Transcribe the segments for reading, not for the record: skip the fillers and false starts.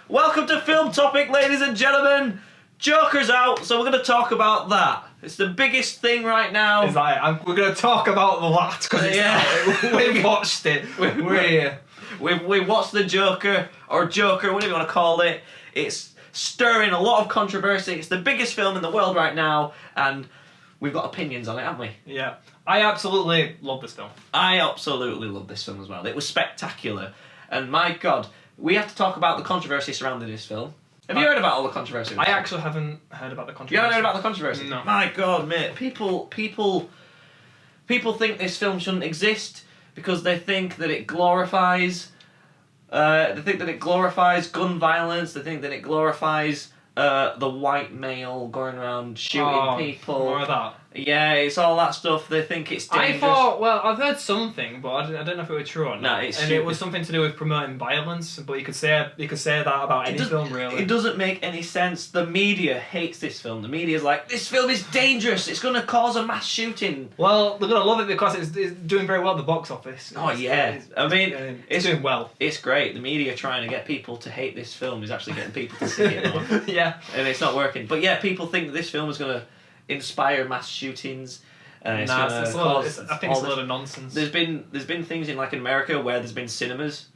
Welcome to Film Topic, ladies and gentlemen. Joker's out, so we're going to talk about that. It's the biggest thing right now. It's like, we're going to talk about that because we've watched it. We're here. We watched the Joker, or Joker, whatever you want to call it. It's stirring a lot of controversy. It's the biggest film in the world right now, and we've got opinions on it, haven't we? Yeah. I absolutely love this film. I absolutely love this film as well. It was spectacular. And my God, we have to talk about the controversy surrounding this film. Have you heard about all the controversy? I actually haven't heard about the controversy. You haven't heard about the controversy? No. My God, mate. People think this film shouldn't exist because they think that it glorifies... they think that it glorifies gun violence. They think that it glorifies the white male going around shooting people. More of that. Yeah, it's all that stuff. They think it's dangerous. I thought, well, I've heard something, but I don't know if it was true or not. No, it's and stupid. it was something to do with promoting violence, but you could say that about any film, really. It doesn't make any sense. The media hates this film. The media's like, this film is dangerous. It's going to cause a mass shooting. Well, they're going to love it because it's doing very well at the box office. Oh, yeah. It's doing well. It's great. The media trying to get people to hate this film is actually getting people to see it more. Yeah. And it's not working. But yeah, people think that this film is going to inspire mass shootings. I think it's a lot of nonsense. There's been things in America where there's been cinemas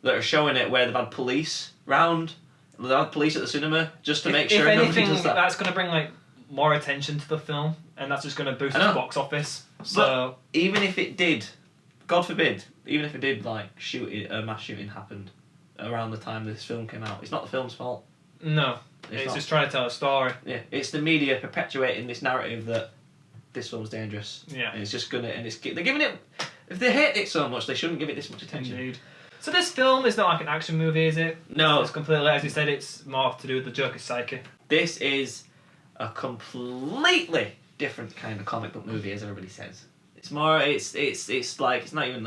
that are showing it where they've had police round. They've had police at the cinema just to make sure nobody does that. That's going to bring more attention to the film, and that's just going to boost the box office. So but even if it did, God forbid, even if it did a mass shooting happened around the time this film came out, it's not the film's fault. No, it's just trying to tell a story. Yeah, it's the media perpetuating this narrative that this film's dangerous. Yeah, and it's just they're giving it. If they hate it so much, they shouldn't give it this much attention. Indeed. So this film is not like an action movie, is it? No, it's completely, as you said, it's more to do with the Joker's psyche. This is a completely different kind of comic book movie, as everybody says. It's more. It's not even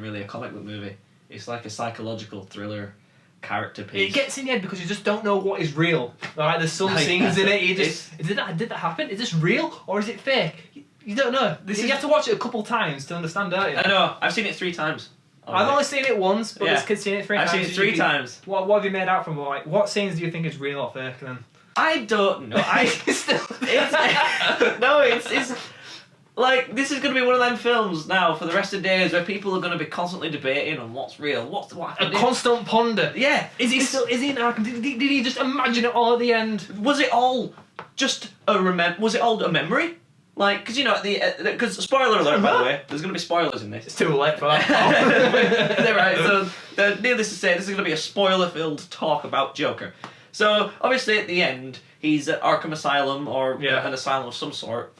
really a comic book movie. It's like a psychological thriller. Character piece. It gets in your head because you just don't know what is real. Like there's some scenes in it. You just did that happen? Is this real or is it fake? You don't know. You have to watch it a couple times to understand, don't you? I know. I've seen it 3 times. I've only seen it once, but this kid's seen it 3 times. I've seen it 3 times. What have you made out from it? What scenes do you think is real or fake then? I don't know. It's like, this is going to be one of them films now for the rest of the days where people are going to be constantly debating on what's real, what happened. A constant ponder. Yeah. Is he an arc? Did he just imagine it all at the end? Was it all just was it all a memory? Like, because because spoiler alert, by the way, there's going to be spoilers in this. It's too late for that. Right, so needless to say, this is going to be a spoiler-filled talk about Joker. So, obviously, at the end, he's at Arkham Asylum, or an asylum of some sort.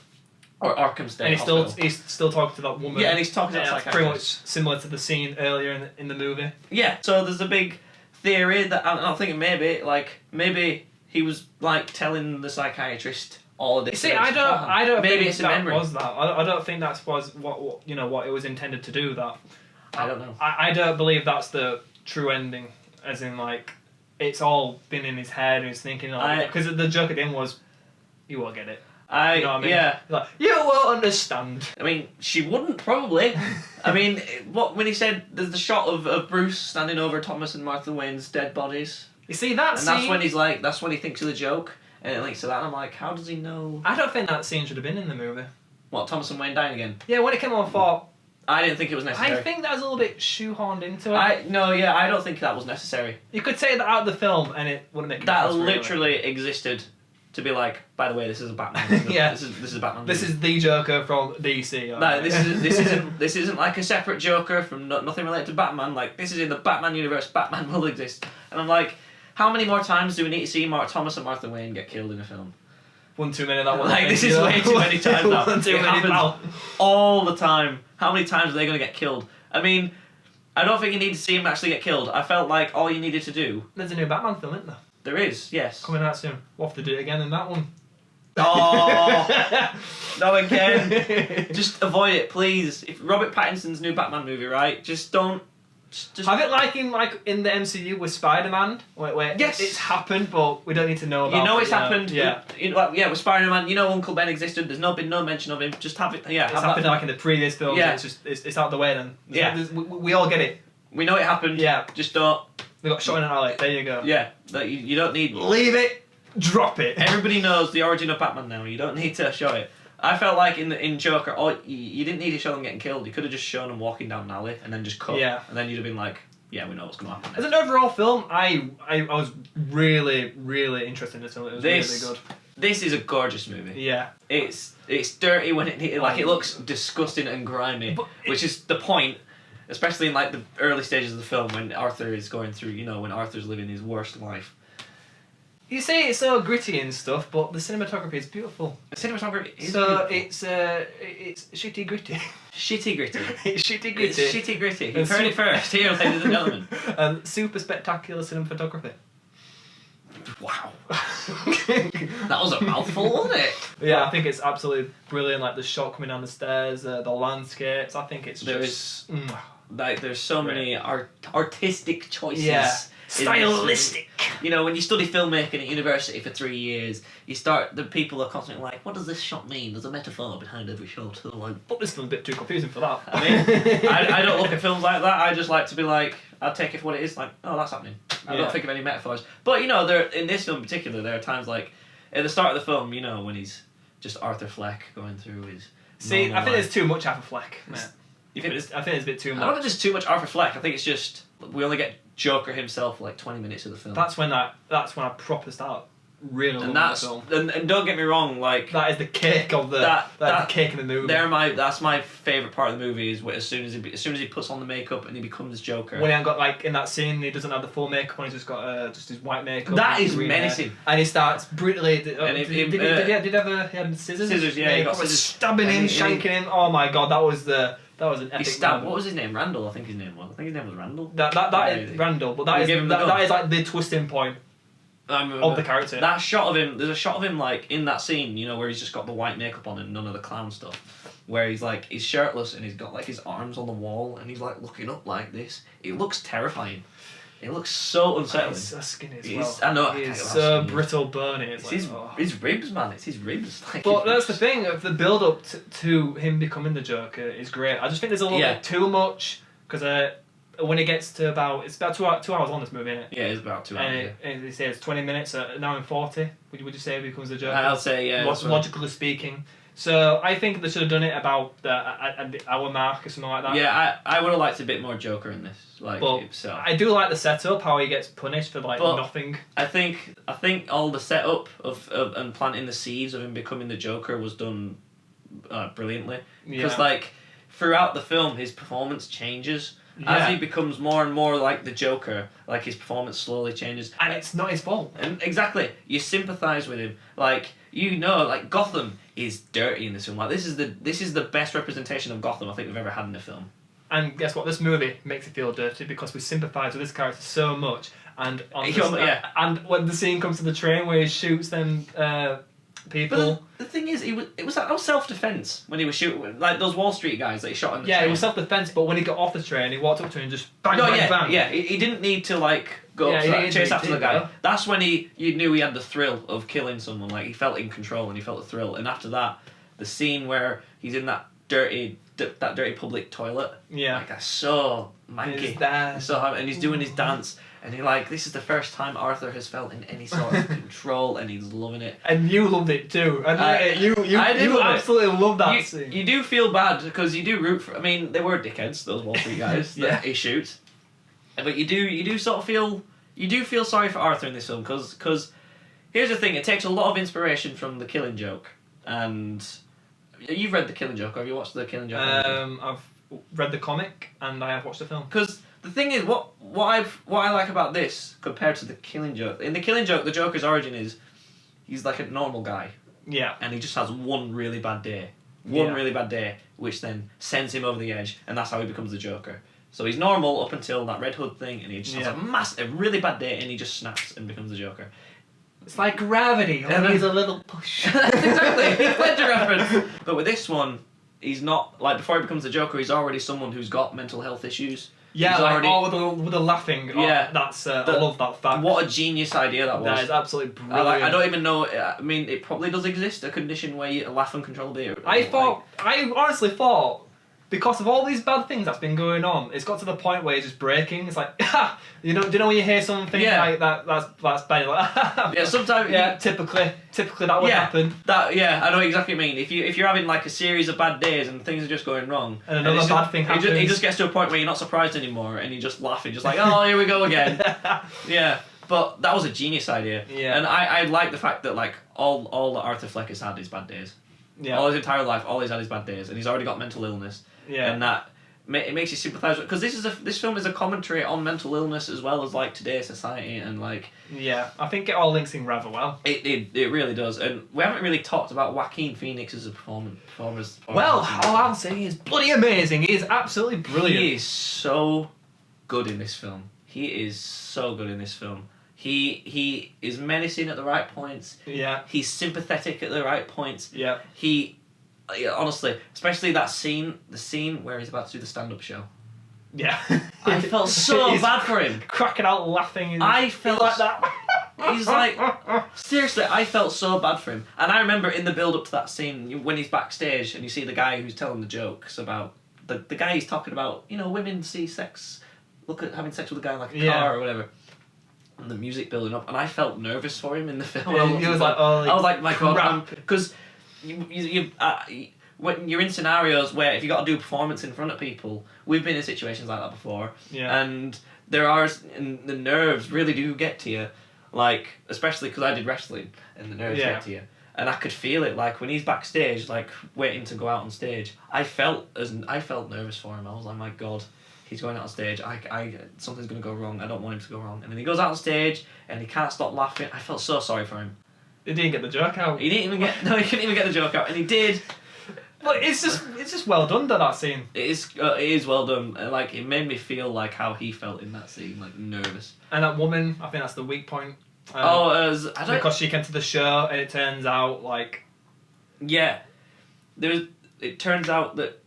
Or Arkham State. And he's still talking to that woman. Yeah, and he's talking to that psychiatrist. Pretty much similar to the scene earlier in the movie. Yeah, so there's a big theory that I'm thinking maybe he was telling the psychiatrist all of this. You see, I don't maybe think it's a that memory. was that. I don't think that was what it was intended to do. That I don't know. I don't believe that's the true ending. As in, it's all been in his head and he's thinking. Because the joke at the end was, you won't get it. You know what I mean? Yeah. You won't understand. I mean, she wouldn't, probably. I mean, when he said there's the shot of Bruce standing over Thomas and Martha Wayne's dead bodies. You see that scene? And that's when he's that's when he thinks of the joke, and it links to that, and I'm like, how does he know? I don't think that scene should have been in the movie. What, Thomas and Wayne dying again? Yeah, when it came on, I thought... I didn't think it was necessary. I think that was a little bit shoehorned into it. I don't think that was necessary. You could take that out of the film and it wouldn't make that literally existed. To be like, by the way, this is a Batman. Yeah, this is a Batman. This is the Joker from DC. No, this isn't like a separate Joker from nothing related to Batman. Like, this is in the Batman universe. Batman will exist, and I'm like, how many more times do we need to see Thomas and Martha Wayne get killed in a film? One too many. That one. This is way too many times now. One too many. All the time. How many times are they going to get killed? I mean, I don't think you need to see him actually get killed. I felt like all you needed to do. There's a new Batman film, isn't there? There is, yes. Coming out soon. We'll have to do it again in that one. Oh, no again. Just avoid it, please. If Robert Pattinson's new Batman movie, right? Just don't. Just have it in the MCU with Spider-Man, where yes, it's happened, but we don't need to know about it. You know it's happened. Yeah. With Spider-Man, Uncle Ben existed. There's been no mention of him. Just have it. Yeah, it's happened in the previous films. Yeah. It's out the way then. Yeah. We all get it. We know it happened. Yeah. Just don't They got shot in an alley. There you go. Yeah, that you don't need. Leave it. Drop it. Everybody knows the origin of Batman now. You don't need to show it. I felt like in Joker, you didn't need to show them getting killed. You could have just shown them walking down an alley and then just cut. Yeah. And then you'd have been like, yeah, we know what's going to happen. As an overall film, I was really, really interested in this film. It was really good. This is a gorgeous movie. Yeah. It's dirty when it looks disgusting and grimy, which is the point, especially in like the early stages of the film when Arthur is going through, when Arthur's living his worst life. You say it's so gritty and stuff, but the cinematography is beautiful. The cinematography is so beautiful. It's shitty gritty. Shitty gritty. It's shitty gritty. It's shitty gritty. You heard it first here, ladies and gentlemen. And super spectacular cinematography. Wow. That was a mouthful, wasn't it? Yeah, I think it's absolutely brilliant. Like the shot coming down the stairs, the landscapes. I think it's there's so many artistic choices. Yeah. Stylistic. When you study filmmaking at university for 3 years, the people are constantly like, what does this shot mean? There's a metaphor behind every shot. But this film's a bit too confusing for that. I mean, I don't look at films like that. I just like to be like, I'll take it for what it is. Like, oh, that's happening. I don't think of any metaphors. But in this film in particular, there are times like at the start of the film, when he's just Arthur Fleck going through his. See, I think there's too much Arthur Fleck. You think I think it's a bit too much. I don't think there's too much Arthur Fleck. I think it's just we only get Joker himself for like 20 minutes of the film. That's when I proper start really loving the film. And don't get me wrong, like that is the cake of the the cake in the movie. That's my favourite part of the movie is as soon as he puts on the makeup and he becomes Joker. When he ain't got like in that scene, he doesn't have the full makeup on. He's just got just his white makeup. That is menacing. And he starts brutally. Did he have scissors? Scissors, yeah. He got scissors. Stabbing him, shanking him. Oh my god, that was an epic. He stabbed. What was his name? Randall, I think his name was. Randall. That is Randall, but that is like the twisting point of the character. That shot of him. There's a shot of him like in that scene, where he's just got the white makeup on and none of the clown stuff. Where he's like he's shirtless and he's got like his arms on the wall and he's like looking up like this. It looks terrifying. It looks so unsettling. He's so skinny as well. I know. He's so brittle, bony. It's his ribs, man. It's his ribs. But that's the thing. The build up to him becoming the Joker is great. I just think there's a little bit too much because when it gets to it's about 2 hours on this movie, isn't it? Yeah, it's about 2 hours. And they say it's 20 minutes, an hour and 40. Would you say he becomes the Joker? I'll say yeah. Logically speaking. So I think they should have done it about the hour mark or something like that. Yeah, I would have liked a bit more Joker in this. I do like the setup, how he gets punished for nothing. I think all the setup of and planting the seeds of him becoming the Joker was done brilliantly. Because throughout the film, his performance changes. Yeah. As he becomes more and more like the Joker, like his performance slowly changes. And it's not his fault. And exactly. You sympathise with him. Gotham is dirty in this film. This is the best representation of Gotham I think we've ever had in a film. And guess what? This movie makes it feel dirty because we sympathise with this character so much. And and when the scene comes to the train where he shoots them people. But the thing is, it was self-defense when he was shooting, like those Wall Street guys that he shot on the train. Yeah, it was self-defense, but when he got off the train, he walked up to him and just bang, bang. Yeah, he didn't need to go up to chase after the guy. That's when you knew he had the thrill of killing someone. Like he felt in control and he felt the thrill. And after that, the scene where he's in that dirty public toilet. Yeah, like that's so manky. And he's doing his dance. And this is the first time Arthur has felt in any sort of control, and he's loving it. And you loved it too. And you absolutely loved that scene. You do feel bad because you do root for. I mean, they were dickheads, those Wall Street guys that he shoots. But you do sort of feel sorry for Arthur in this film because here's the thing: it takes a lot of inspiration from The Killing Joke. And you've read The Killing Joke. Have you watched The Killing Joke? I've read the comic and I have watched the film. Because the thing is, what I like about this compared to The Killing Joke, in The Killing Joke, the Joker's origin is he's like a normal guy. Yeah. And he just has one really bad day. Really bad day, which then sends him over the edge, and that's how he becomes the Joker. So he's normal up until that Red Hood thing, and he just has a really bad day, and he just snaps and becomes the Joker. It's like Gravity, only he's a little push. Exactly, pleasure reference. But with this one, he's not, before he becomes the Joker, he's already someone who's got mental health issues. Yeah, with the laughing. I love that fact. What a genius idea that was. That is absolutely brilliant. I don't even know. I mean, it probably does exist, a condition where you laugh uncontrollably. I honestly thought because of all these bad things that's been going on, it's got to the point where it's just breaking. It's like, do you know when you hear something like that's bad, you're like, yeah, sometimes typically that would happen. I know exactly what you mean. If you're having like a series of bad days and things are just going wrong, and another bad thing happens, it just gets to a point where you're not surprised anymore, and you just laughing, just like, oh, here we go again. Yeah, but that was a genius idea. Yeah, and I like the fact that like all that Arthur Fleck has had is bad days. Yeah, all his entire life, all he's had is bad days, and he's already got mental illness. Yeah, and that it makes you sympathise with, because this film is a commentary on mental illness as well as like today's society and like. Yeah, I think it all links in rather well. It really does, and we haven't really talked about Joaquin Phoenix as a performer. Well, all I'll say is bloody amazing. He is absolutely brilliant. He is so good in this film. He is so good in this film. He is menacing at the right points. Yeah. He's sympathetic at the right points. Yeah. Honestly, especially the scene where he's about to do the stand-up show. Yeah. I felt so bad for him. Cracking out laughing. I felt like that. He's like, seriously, I felt so bad for him. And I remember in the build-up to that scene, when he's backstage and you see the guy who's telling the jokes about, the guy he's talking about, women see sex, look at having sex with a guy in like a car or whatever. And the music building up, and I felt nervous for him in the film. Yeah, he was like, oh, I was like, my God, because when you're in scenarios where if you got to do a performance in front of people, we've been in situations like that before, and and the nerves really do get to you, like especially because I did wrestling, and the nerves get to you, and I could feel it. Like when he's backstage, like waiting to go out on stage, I felt nervous for him. I was like, my God. He's going out on stage. Something's going to go wrong. I don't want him to go wrong. And then he goes out on stage and he can't stop laughing. I felt so sorry for him. He didn't get the joke out. He couldn't even get the joke out, and he did. But it's just well done, that scene. It is well done. Like it made me feel like how he felt in that scene, like nervous. And that woman, I think that's the weak point. Because she came to the show and it turns out like. Yeah, it turns out that.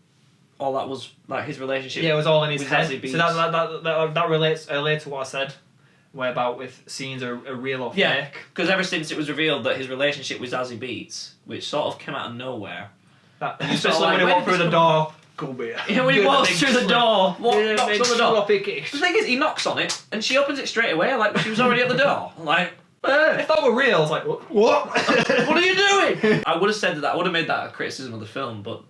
All that was like his relationship. Yeah, it was all in his head. So that relates earlier to what I said, about if scenes are real or fake. Because ever since it was revealed that his relationship with Zazie Beetz, which sort of came out of nowhere. Especially when he walked through the door. Come here. Yeah, when he walks through the door, knocks on the door. The thing is, he knocks on it, and she opens it straight away, like she was already at the door. Like, if that were real, I was like, what? What are you doing? I would have said that. I would have made that a criticism of the film, but.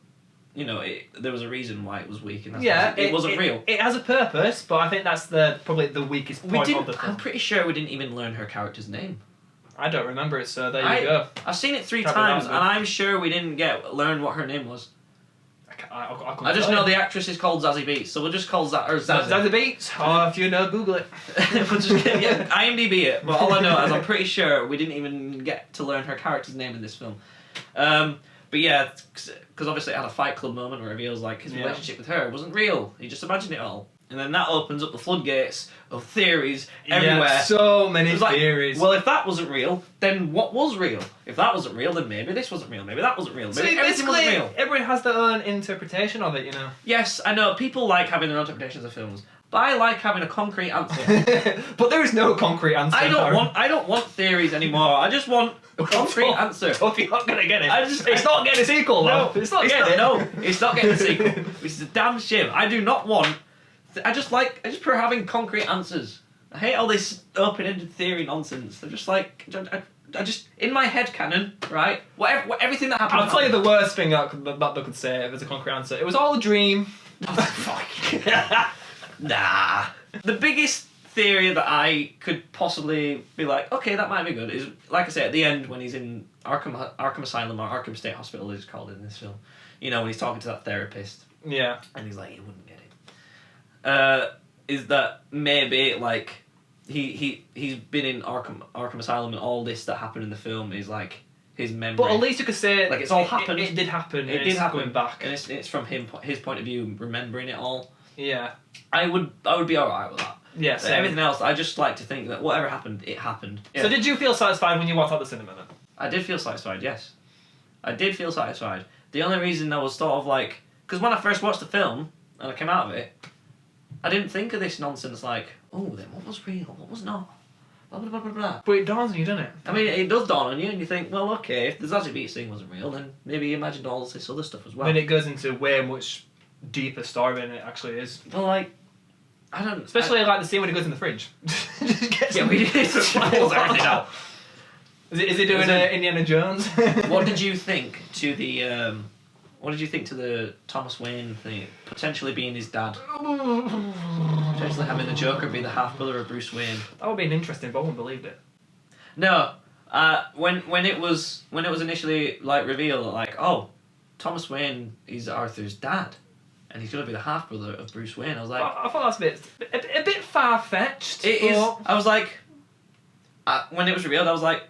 There was a reason why it was weak, and it wasn't real. It has a purpose, but I think that's probably the weakest point of the film. I'm pretty sure we didn't even learn her character's name. I don't remember it, so there you go. I've seen it 3 times, and I'm sure we didn't learn what her name was. I just know the actress is called Zazie Beetz, so we'll just call Zazie Beetz. Or if you know, Google it. We'll just IMDb it. But all I know is I'm pretty sure we didn't even get to learn her character's name in this film. But yeah, because obviously it had a Fight Club moment where it reveals like his relationship with her wasn't real. He just imagined it all. And then that opens up the floodgates of theories everywhere. Yeah, so many theories. Well, if that wasn't real, then what was real? If that wasn't real, then maybe this wasn't real. Maybe that wasn't real. Maybe everything wasn't real. Everybody has their own interpretation of it, Yes, I know. People like having their own interpretations of films. But I like having a concrete answer. But there is no concrete answer. I don't want theories anymore. I just want a concrete answer. If you're not gonna get it, it's not getting a sequel. No, it's not getting a sequel. Which is a damn shame. I do not want. I just prefer having concrete answers. I hate all this open-ended theory nonsense. I'm just like I just in my head canon, right? Everything that happened. I'll tell you the worst thing that they could say if there's a concrete answer. It was all a dream. Fuck. Nah. The biggest theory that I could possibly be like, okay, that might be good, is, like I said, at the end when he's in Arkham Asylum, or Arkham State Hospital is called in this film, when he's talking to that therapist. Yeah. And he's like, you wouldn't get it. Is that maybe, like, he's been in Arkham Asylum, and all this that happened in the film is, like, his memory. But at least you could say like it's all happened. It did happen. It did happen. Going back, and it's from his point of view, remembering it all. Yeah, I would be alright with that. Yeah, everything else, I just like to think that whatever happened, it happened. Yeah. So did you feel satisfied when you walked out the cinema then? I did feel satisfied, yes. I did feel satisfied. The only reason I was sort of like, because when I first watched the film and I came out of it, I didn't think of this nonsense like, oh, then what was real, what was not. Blah, blah, blah, blah, blah. But it dawns on you, doesn't it? I mean, it does dawn on you, and you think, well, okay, if the Zazie Beetz thing wasn't real, then maybe he imagined all this other stuff as well. Then it goes into way much deeper story than it actually is. Well, like, I don't... Especially like the scene when he goes in the fridge. Just gets Yeah, we did. Pulls everything out. Is he doing Indiana Jones? What did you think to the... what did you think to the Thomas Wayne thing? Potentially being his dad. Potentially having the Joker be the half-brother of Bruce Wayne. That would be interesting, but I wouldn't believe it. No. When it was initially like revealed that like, oh, Thomas Wayne is Arthur's dad, and he's gonna be the half brother of Bruce Wayne. I was like, I thought that's a bit far fetched. It is. I was like, when it was revealed, I was like,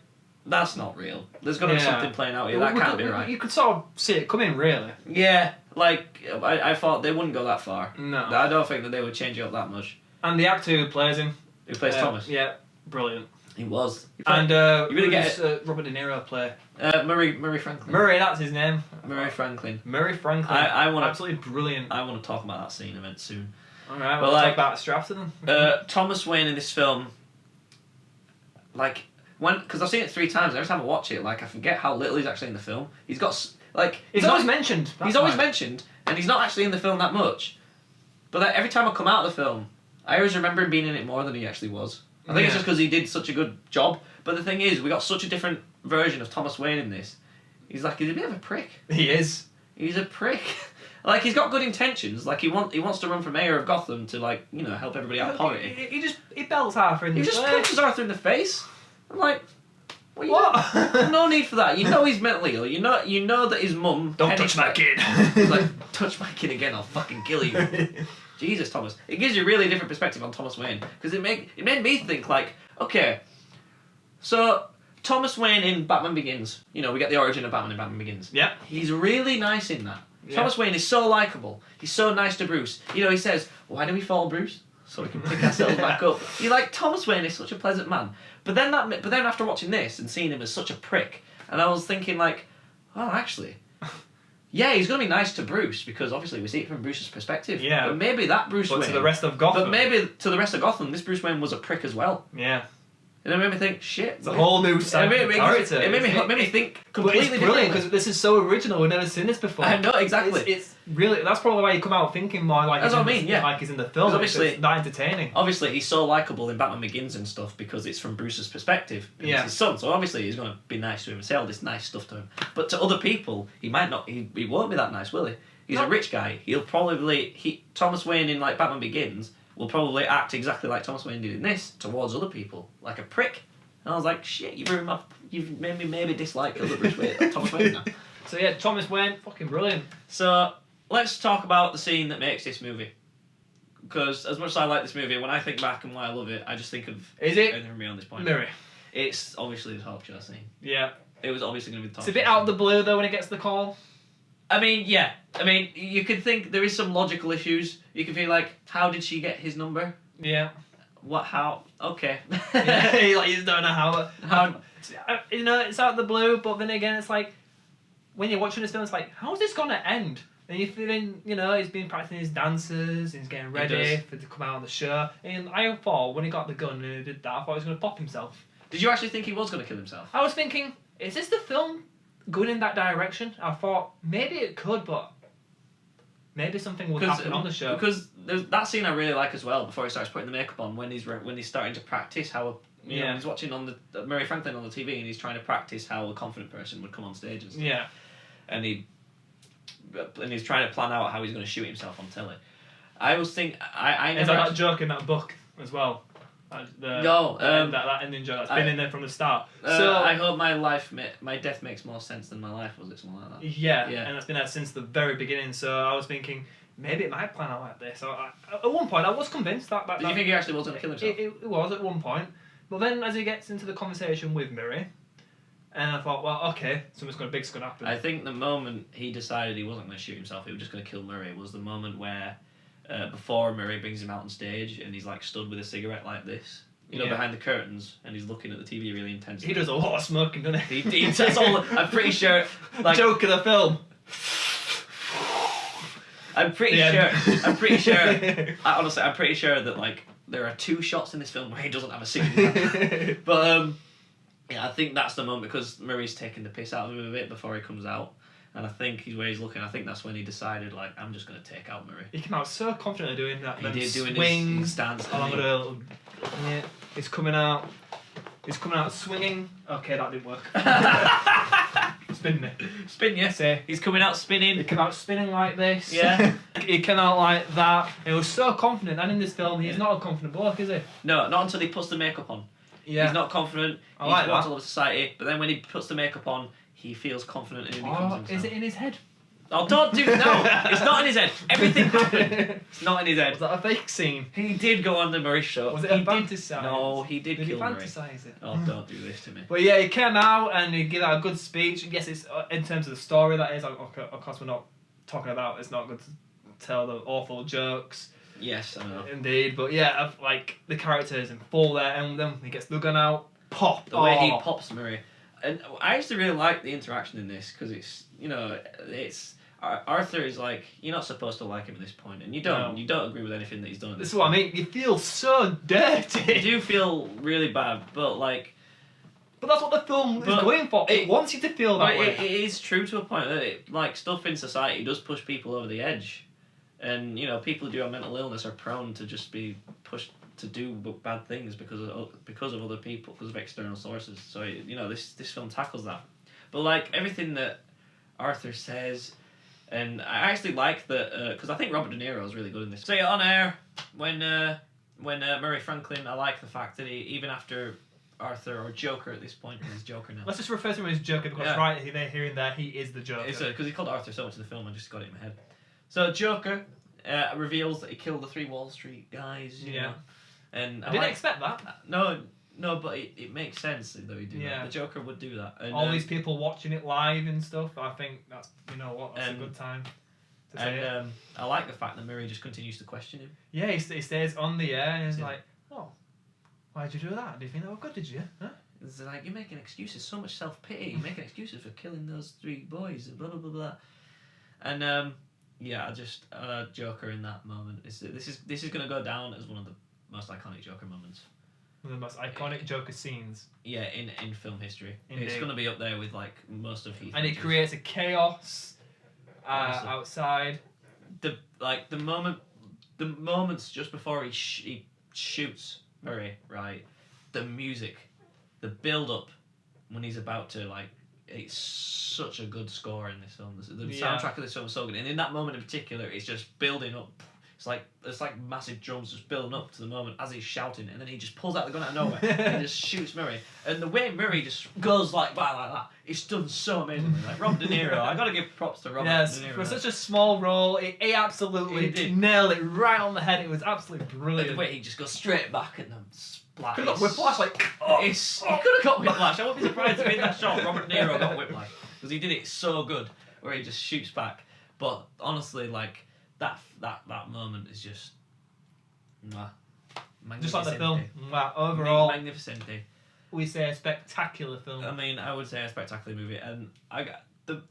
that's not real. There's gonna be something playing out here. That can't be right. You could sort of see it coming, really. Yeah, like I thought they wouldn't go that far. No, I don't think that they would change it up that much. And the actor who plays him, Thomas, yeah, brilliant. He was. And you really get Robert De Niro play? Murray Franklin. Murray, that's his name. Murray Franklin. Murray Franklin. I want absolutely brilliant. I want to talk about that scene event soon. All right, we'll talk about it after then. Thomas Wayne in this film, like because I've seen it 3 times. Every time I watch it, like I forget how little he's actually in the film. He's got like he's always mentioned. He's always mentioned, and he's not actually in the film that much. But like, every time I come out of the film, I always remember him being in it more than he actually was. I think it's just because he did such a good job. But the thing is, we got such a different version of Thomas Wayne in this. He's a bit of a prick. He is. He's a prick. Like, he's got good intentions. Like, he wants to run for mayor of Gotham to, like, you know, help everybody out of poverty. He belts Arthur in the face. He just punches Arthur in the face. I'm like, what? No need for that. You know he's mentally ill. You know that his mum... Don't touch my kid. He's like, touch my kid again, I'll fucking kill you. Jesus, Thomas. It gives you a really different perspective on Thomas Wayne. Because it made me think, like, okay, so Thomas Wayne in Batman Begins, you know, we get the origin of Batman in Batman Begins. Yeah. He's really nice in that. Yeah. Thomas Wayne is so likeable. He's so nice to Bruce. You know, he says, why do we fall, Bruce? So we can pick ourselves back up. You're like, Thomas Wayne is such a pleasant man. But then after watching this and seeing him as such a prick, and I was thinking like, oh, actually, yeah, he's going to be nice to Bruce because obviously we see it from Bruce's perspective. Yeah. But maybe that Bruce Wayne... to the rest of Gotham. But maybe to the rest of Gotham, this Bruce Wayne was a prick as well. Yeah. And it made me think, shit. It's a whole new side of the character. It made me think completely differently. It's brilliant because this is so original. We've never seen this before. I know, exactly. It's really... That's probably why you come out thinking more like that's what I mean, yeah. Like he's in the film. Obviously, it's not entertaining. Obviously, he's so likeable in Batman Begins and stuff because it's from Bruce's perspective. And it's his son, so obviously he's going to be nice to him and say all this nice stuff to him. But to other people, he might not... He won't be that nice, will he? He's a rich guy. He'll probably... Thomas Wayne in like Batman Begins will probably act exactly like Thomas Wayne did in this towards other people, like a prick. And I was like, shit, you've made me maybe dislike other Bruce Wayne, Thomas Wayne now. So yeah, Thomas Wayne, fucking brilliant. So let's talk about the scene that makes this movie. Because as much as I like this movie, when I think back and why I love it, I just think of... Is it? Anything from me on this point. Murray. It's obviously the talk show scene. Yeah. It was obviously going to be the talk show. It's a bit out of the blue though when he gets the call. I mean, yeah. I mean, you could think there is some logical issues. You could feel like, how did she get his number? Yeah. What? How? Okay. Yeah, you just don't know how. You know, it's out of the blue, but then again, it's like when you're watching this film, it's like, how's this gonna end? And you're feeling, you know, he's been practicing his dances, he's getting ready to come out on the show. And I thought when he got the gun and he did that, I thought he was gonna pop himself. Did you actually think he was gonna kill himself? I was thinking, is this the film going in that direction? I thought maybe it could, but maybe something will happen on the show. Because there's that scene I really like as well. Before he starts putting the makeup on, when he's starting to practice how you know, he's watching on the Murray Franklin on the TV and he's trying to practice how a confident person would come on stage and stuff. Yeah. And he's trying to plan out how he's going to shoot himself on telly. I was thinking I never. Is that joke in that book as well? That ending joke that's been in there from the start. So I hope my death makes more sense than my life, was it something like that? Yeah, and that's been there since the very beginning. So I was thinking maybe it might plan out like this. So at one point I was convinced that. Did you think he actually was going to kill himself? It was at one point, but then as he gets into the conversation with Murray, and I thought, well, okay, something big's going to happen. I think the moment he decided he wasn't going to shoot himself, he was just going to kill Murray, was the moment where. Before Murray brings him out on stage and he's like stood with a cigarette like this, you know, behind the curtains, and he's looking at the TV really intensely. He does a lot of smoking, doesn't he? That's all. I'm pretty sure. Like, joke of the film. I'm pretty sure. Honestly, I'm pretty sure that like there are 2 shots in this film where he doesn't have a cigarette. But yeah, I think that's the moment because Murray's taking the piss out of him a bit before he comes out. And I think he's where he's looking. I think that's when he decided, like, I'm just going to take out Murray. He came out so confidently doing that. He did, doing swings. his stance. Oh, I'm gonna. Yeah, he's coming out. He's coming out swinging. Okay, that didn't work. Spinning it. Spin, yes. Yeah. He's coming out spinning. He came out spinning like this. Yeah. He came out like that. He was so confident. And in this film, he's not a confident bloke, is he? No, not until he puts the makeup on. Yeah. He's not confident. I He's like walked that. all over society. But then when he puts the makeup on, he feels confident and he becomes himself. Is it in his head? Oh, don't do no! It's not in his head. Everything happened. It's not in his head. Was that a fake scene? He did go on the Murray show. Was it He a did- fantasise? No, he did Did he kill Murray. fantasise it? Oh, don't do this to me. But yeah, he came out and he gave out a good speech. Yes, it's in terms of the story that is. Of course, we're not talking about. It's not good to tell the awful jokes. Yes, I know. Indeed, but yeah, like the characters in full there, and then he gets the gun out, pop. The way he pops Murray. And I actually really like the interaction in this because it's, it's... Arthur is like, you're not supposed to like him at this point, and you don't. No. You don't agree with anything that he's done. At This this is what I point. mean. You feel so dirty. You do feel really bad, but like... But that's what the film is going for. It wants you to feel that way. It is true to a point that like stuff in society does push people over the edge, and people who do have mental illness are prone to just be pushed to do bad things because of other people, because of external sources. So this film tackles that, but like everything that Arthur says, and I actually like that because I think Robert De Niro is really good in this. So yeah, on air when Murray Franklin, I like the fact that he, even after Arthur or Joker at this point, he's Joker now. Let's just refer to him as Joker because here and there he is the Joker. It's because he called Arthur so much in the film, I just got it in my head. So Joker reveals that he killed the 3 Wall Street guys. You know, and I didn't expect that. No, but it makes sense though he do that. The Joker would do that. And, all these people watching it live and stuff. I think that's that's a good time to say it. I like the fact that Murray just continues to question him. Yeah, he stays on the air and he's like, oh, why'd you do that? Do you think that was good? Did you? Huh? It's like, you're making excuses, so much self-pity. You're making excuses for killing those 3 boys and blah blah blah blah. And I just Joker in that moment. This is gonna go down as one of the most iconic Joker moments. One of the most iconic Joker scenes. Yeah, in film history. Indeed. It's gonna be up there with like most of Heath. And it creates a chaos outside. The moments just before he shoots Murray, right? The music, the build up when he's about to it's such a good score in this film. The soundtrack of this film is so good, and in that moment in particular, it's just building up. It's like massive drums just building up to the moment as he's shouting, and then he just pulls out the gun out of nowhere and just shoots Murray. And the way Murray just goes by like that, it's done so amazingly. Like Robert De Niro, I gotta give props to Robert De Niro. For such a small role, he absolutely nailed it right on the head. It was absolutely brilliant. And the way he just goes straight back and then splat. Could have got whiplash, he could have got whiplash. I wouldn't be surprised if in that shot Robert De Niro got whiplash because he did it so good, where he just shoots back. But honestly, that moment is just just like the film. Overall, magnificente. We say a spectacular film. I mean, I would say a spectacular movie, and I just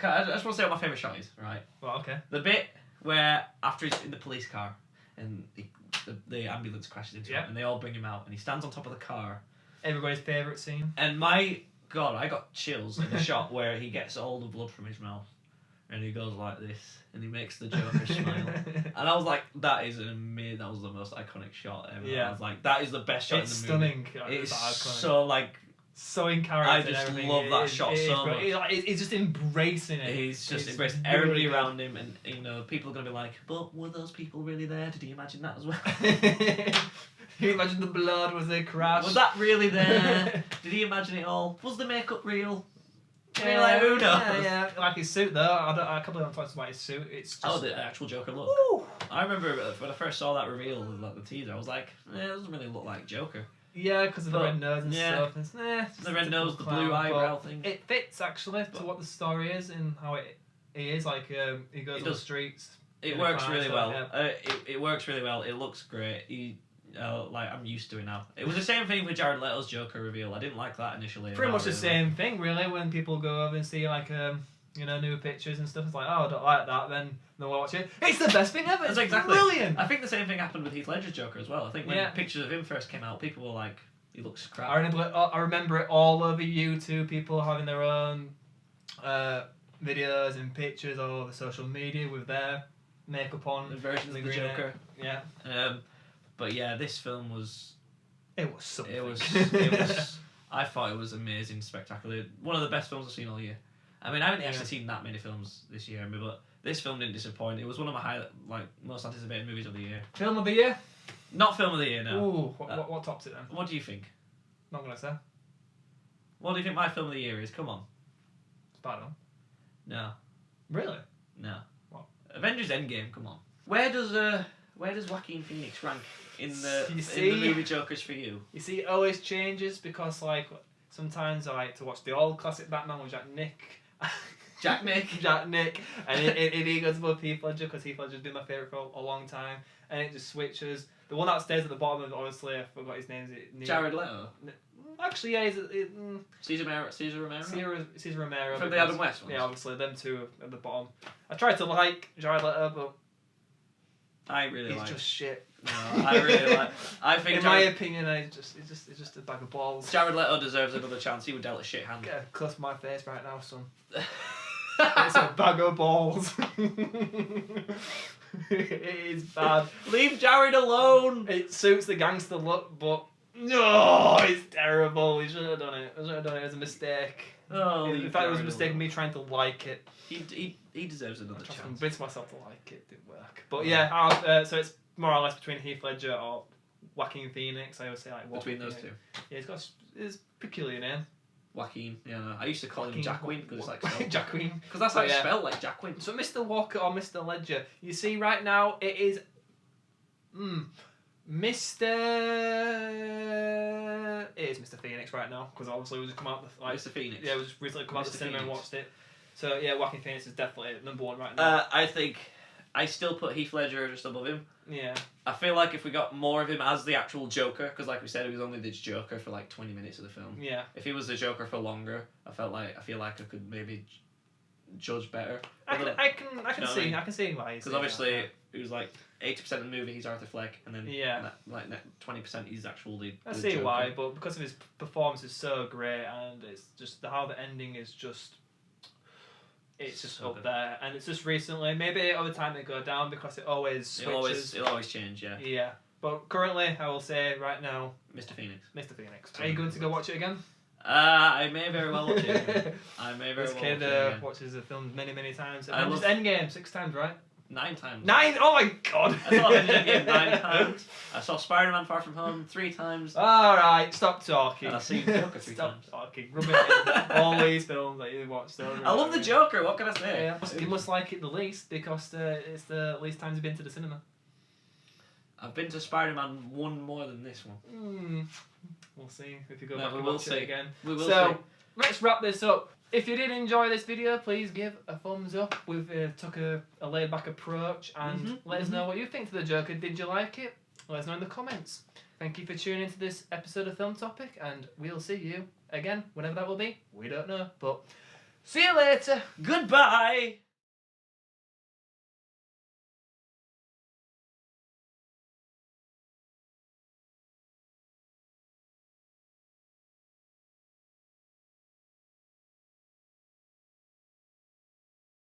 want to say what my favourite shot is. Right. Well, okay. The bit where after he's in the police car and the ambulance crashes into him, and they all bring him out, and he stands on top of the car. Everybody's favourite scene. And my God, I got chills in the shot where he gets all the blood from his mouth. And he goes like this, and he makes the Joker smile. And I was like, that was the most iconic shot ever. Yeah. I was like, that is the best shot It's in the movie. stunning. It's iconic. So in character. I just love that shot so much. He's just embracing it. He's just embracing everybody around him, and people are going to be like, but were those people really there? Did he imagine that as well? Can you imagine the blood? Was there crash? Was that really there? Did he imagine it all? Was the makeup real? Who knows? Yeah. Like his suit though. I can't believe I'm talking about his suit. It's just... the actual Joker look. Woo! I remember when I first saw that reveal of the teaser, I was like, it doesn't really look like Joker. Yeah, because of the red nose and stuff. It's the red nose, the blue eyebrow thing. It fits actually to what the story is and how it is. Like he goes on the streets. It works really well. It works really well. It looks great. I'm used to it now. It was the same thing with Jared Leto's Joker reveal. I didn't like that initially. Pretty much the same thing, really. When people go over and see new pictures and stuff, it's like, oh, I don't like that. Then they'll watch it. It's the best thing ever. It's exactly brilliant. I think the same thing happened with Heath Ledger's Joker as well. I think when pictures of him first came out, people were like, he looks crap. I remember it all over YouTube. People having their own videos and pictures all over social media with their makeup on. The versions of the green Joker. Yeah. But yeah, this film was. It was something. It was. I thought it was amazing, spectacular. One of the best films I've seen all year. I mean, I haven't actually seen that many films this year, but this film didn't disappoint. It was one of my most anticipated movies of the year. Film of the year? Not film of the year, no. Ooh, what tops it then? What do you think? Not gonna say. What do you think my film of the year is? Come on. Spider-Man. No. Really? No. What? Avengers Endgame. Come on. Where does Joaquin Phoenix rank in the movie Jokers for you? You see, it always changes because sometimes I like to watch the old classic Batman with Jack Nick, and he goes above Heath Ledger because Heath Ledger's been my favourite for a long time, and it just switches. The one that stays at the bottom of, honestly, I forgot his name. Jared Leto. Actually, yeah, Cesar Romero. Cesar Romero. From the Adam West ones. Yeah, obviously, them two at the bottom. I tried to like Jared Leto, but I really like. He's just shit. No, I really like. I think, in my opinion, it's just a bag of balls. Jared Leto deserves another chance. He was dealt a shit hand. Get a close to my face right now, son. It's a bag of balls. It is bad. Leave Jared alone. It suits the gangster look, but no, it's terrible. He should have done it. It was a mistake. Oh, in fact, it was a mistake of me trying to like it. He deserves another chance. I convinced myself to like it. Didn't work. But yeah, so it's more or less between Heath Ledger or Joaquin Phoenix. I always say between those two. Yeah, he's got his peculiar name. Joaquin. Yeah, no. I used to call him Jacquin because it's like Jacquin. Because that's how it's spelled, like Jacquin. So Mr. Walker or Mr. Ledger, you see right now it is Mr. It is Mr. Phoenix right now because obviously we just come out Mr. Phoenix. Yeah, we just recently come out of the cinema and watched it. So yeah, Joaquin Phoenix is definitely number one right now. I think I still put Heath Ledger just above him. Yeah. I feel like if we got more of him as the actual Joker, because like we said, he was only the Joker for like 20 minutes of the film. Yeah. If he was the Joker for longer, I feel like I could maybe judge better. I can see why. Because obviously it was like 80% of the movie he's Arthur Fleck, and then 20% he's actually. I see why, but because of his performance is so great, and it's just how the ending is just. It's just so up there, and it's just recently. Maybe over time it go down because it always switches. It'll always change, yeah. Yeah, but currently I will say right now, Mr. Phoenix. Are you going to go watch it again? I may very well watch it again. This kid watches the film many times. I love Endgame 6 times, right? 9 times. 9? Oh my god! I saw Endgame 9 times. I saw Spider-Man Far From Home 3 times. Alright, stop talking. And I've seen Joker 3 stop times. talking. Rub it in. All these films that you watched. I love the Joker, what can I say? Yeah, you must like it the least because it's the least times you've been to the cinema. I've been to Spider-Man 1 more than this one. We'll see if you go back and watch it again. We will see. Let's wrap this up. If you did enjoy this video, please give a thumbs up. We've took a laid back approach and let us know what you think to the Joker. Did you like it? Let us know in the comments. Thank you for tuning into this episode of Film Topic, and we'll see you again, whenever that will be. We don't know, but see you later. Goodbye!